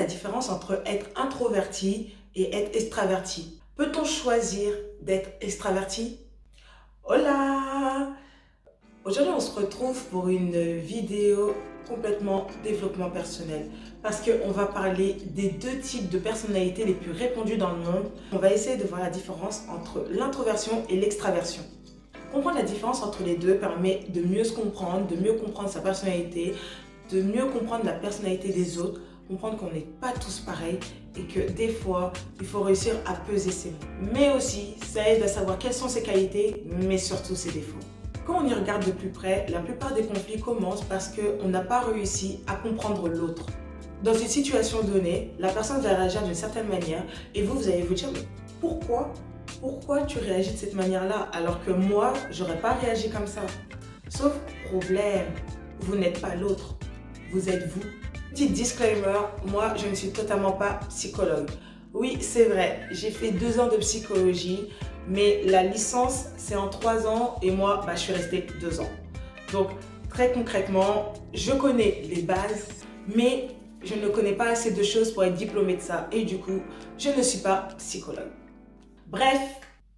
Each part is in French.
la différence entre être introverti et être extraverti. Peut-on choisir d'être extraverti? Hola! Aujourd'hui, on se retrouve pour une vidéo complètement développement personnel parce qu'on va parler des deux types de personnalités les plus répandues dans le monde. On va essayer de voir la différence entre l'introversion et l'extraversion. Comprendre la différence entre les deux permet de mieux se comprendre, de mieux comprendre sa personnalité, de mieux comprendre la personnalité des autres, comprendre qu'on n'est pas tous pareils et que des fois, il faut réussir à peser ses mots. Mais aussi, ça aide à savoir quelles sont ses qualités, mais surtout ses défauts. Quand on y regarde de plus près, la plupart des conflits commencent parce qu'on n'a pas réussi à comprendre l'autre. Dans une situation donnée, la personne va réagir d'une certaine manière et vous allez vous dire mais pourquoi tu réagis de cette manière-là alors que moi, j'aurais pas réagi comme ça? Sauf problème, vous n'êtes pas l'autre, vous êtes vous. Petit disclaimer, moi je ne suis totalement pas psychologue. Oui, c'est vrai, j'ai fait 2 ans de psychologie, mais la licence c'est en 3 ans et moi je suis restée 2 ans. Donc très concrètement, je connais les bases, mais je ne connais pas assez de choses pour être diplômée de ça et du coup, je ne suis pas psychologue. Bref,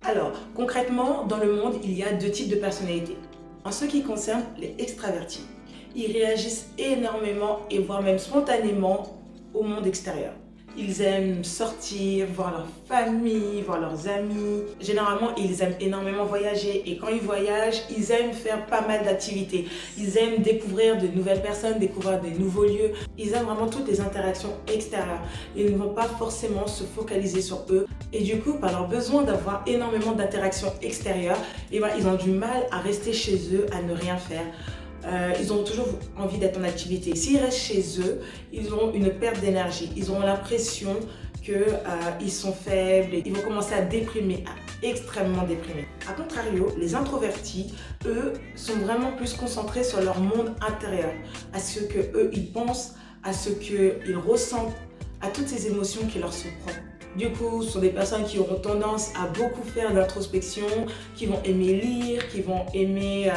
alors concrètement, dans le monde, il y a 2 types de personnalités. En ce qui concerne les extravertis, ils réagissent énormément et voire même spontanément au monde extérieur. Ils aiment sortir, voir leur famille, voir leurs amis. Généralement, ils aiment énormément voyager et quand ils voyagent, ils aiment faire pas mal d'activités. Ils aiment découvrir de nouvelles personnes, découvrir de nouveaux lieux. Ils aiment vraiment toutes les interactions extérieures. Ils ne vont pas forcément se focaliser sur eux. Et du coup, par leur besoin d'avoir énormément d'interactions extérieures, ils ont du mal à rester chez eux, à ne rien faire. Ils ont toujours envie d'être en activité. S'ils restent chez eux, ils auront une perte d'énergie. Ils auront l'impression qu'ils sont faibles et ils vont commencer à déprimer, à extrêmement déprimer. A contrario, les introvertis, eux, sont vraiment plus concentrés sur leur monde intérieur, à ce qu'eux, ils pensent, à ce qu'ils ressentent, à toutes ces émotions qui leur sont propres. Du coup, ce sont des personnes qui auront tendance à beaucoup faire d'introspection, qui vont aimer lire, qui vont aimer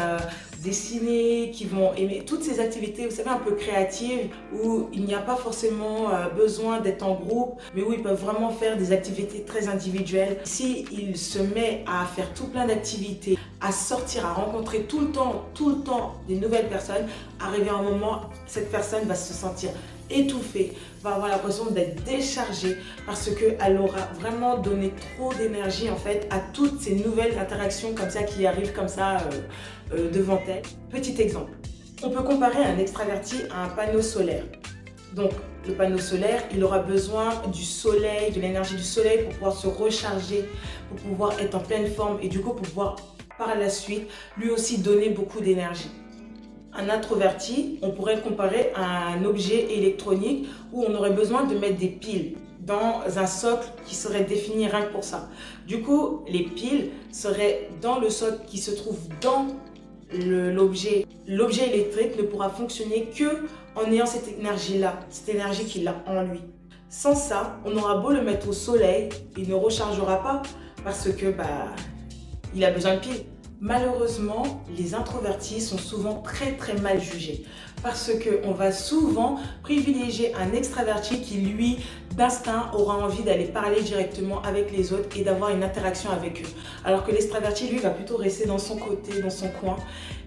dessiner, qui vont aimer toutes ces activités, vous savez, un peu créatives, où il n'y a pas forcément besoin d'être en groupe, mais où ils peuvent vraiment faire des activités très individuelles. S'ils se mettent à faire tout plein d'activités, à sortir, à rencontrer tout le temps des nouvelles personnes, arrivé à un moment, cette personne va se sentir étouffée, va avoir l'impression d'être déchargée parce qu'elle aura vraiment donné trop d'énergie en fait à toutes ces nouvelles interactions comme ça qui arrivent comme ça devant elle. Petit exemple, on peut comparer un extraverti à un panneau solaire. Donc le panneau solaire, il aura besoin du soleil, de l'énergie du soleil pour pouvoir se recharger, pour pouvoir être en pleine forme et du coup pour pouvoir par la suite lui aussi donner beaucoup d'énergie. Un introverti, on pourrait le comparer à un objet électronique où on aurait besoin de mettre des piles dans un socle qui serait défini rien que pour ça. Du coup, les piles seraient dans le socle qui se trouve dans l'objet. L'objet électrique ne pourra fonctionner que en ayant cette énergie-là, cette énergie qu'il a en lui. Sans ça, on aura beau le mettre au soleil, il ne rechargera pas parce que il a besoin de piles. Malheureusement, les introvertis sont souvent très mal jugés parce qu'on va souvent privilégier un extraverti qui, lui, d'instinct, aura envie d'aller parler directement avec les autres et d'avoir une interaction avec eux. Alors que l'extraverti, lui, va plutôt rester dans son côté, dans son coin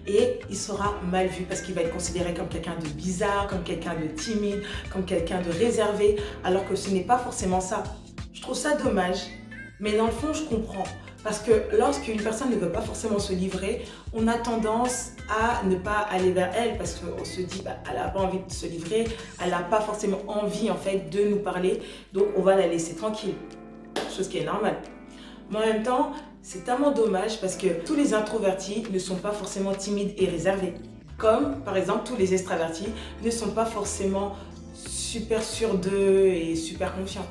et il sera mal vu parce qu'il va être considéré comme quelqu'un de bizarre, comme quelqu'un de timide, comme quelqu'un de réservé, alors que ce n'est pas forcément ça. Je trouve ça dommage, mais dans le fond, je comprends. Parce que lorsqu'une personne ne veut pas forcément se livrer, on a tendance à ne pas aller vers elle parce qu'on se dit elle n'a pas envie de se livrer, elle n'a pas forcément envie en fait de nous parler, donc on va la laisser tranquille, chose qui est normale. Mais en même temps, c'est tellement dommage parce que tous les introvertis ne sont pas forcément timides et réservés. Comme par exemple tous les extravertis ne sont pas forcément super sûrs d'eux et super confiants.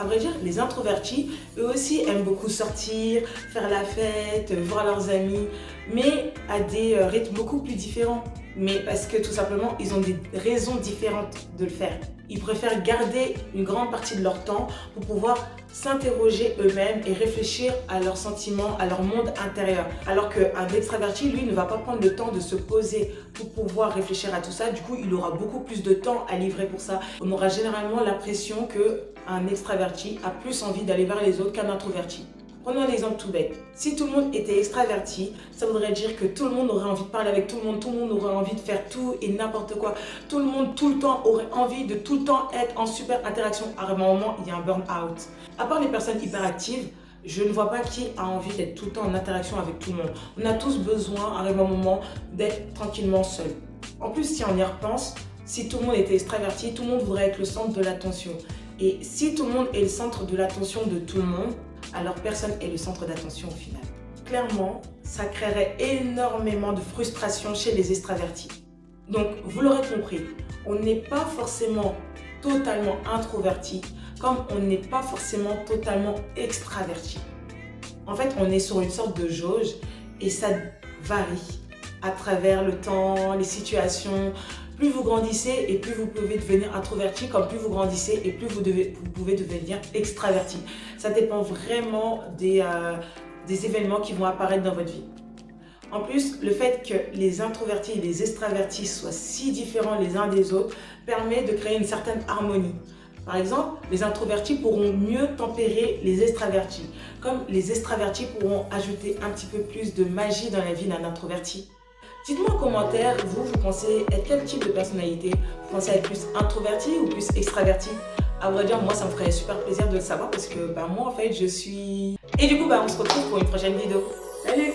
À vrai dire, les introvertis, eux aussi aiment beaucoup sortir, faire la fête, voir leurs amis, mais à des rythmes beaucoup plus différents. mais parce que tout simplement, ils ont des raisons différentes de le faire. Ils préfèrent garder une grande partie de leur temps pour pouvoir s'interroger eux-mêmes et réfléchir à leurs sentiments, à leur monde intérieur. Alors qu'un extraverti, lui, ne va pas prendre le temps de se poser pour pouvoir réfléchir à tout ça. Du coup, il aura beaucoup plus de temps à livrer pour ça. On aura généralement l'impression qu'un extraverti a plus envie d'aller vers les autres qu'un introverti. Prenons un exemple tout bête. Si tout le monde était extraverti, ça voudrait dire que tout le monde aurait envie de parler avec tout le monde aurait envie de faire tout et n'importe quoi. Tout le monde, tout le temps, aurait envie de tout le temps être en super interaction. À un moment, il y a un burn-out. À part les personnes hyperactives, je ne vois pas qui a envie d'être tout le temps en interaction avec tout le monde. On a tous besoin, à un moment, d'être tranquillement seul. En plus, si on y repense, si tout le monde était extraverti, tout le monde voudrait être le centre de l'attention. Et si tout le monde est le centre de l'attention de tout le monde, alors personne n'est le centre d'attention au final. Clairement, ça créerait énormément de frustration chez les extravertis. Donc, vous l'aurez compris, on n'est pas forcément totalement introverti, comme on n'est pas forcément totalement extraverti. En fait, on est sur une sorte de jauge et ça varie à travers le temps, les situations. Plus vous grandissez et plus vous pouvez devenir introverti, comme plus vous grandissez et plus vous pouvez devenir extraverti. Ça dépend vraiment des événements qui vont apparaître dans votre vie. En plus, le fait que les introvertis et les extravertis soient si différents les uns des autres permet de créer une certaine harmonie. Par exemple, les introvertis pourront mieux tempérer les extravertis, comme les extravertis pourront ajouter un petit peu plus de magie dans la vie d'un introverti. Dites-moi en commentaire, vous pensez être quel type de personnalité? Vous pensez être plus introverti ou plus extraverti? À vrai dire, moi, ça me ferait super plaisir de le savoir parce que moi, en fait, je suis... Et du coup, on se retrouve pour une prochaine vidéo. Salut!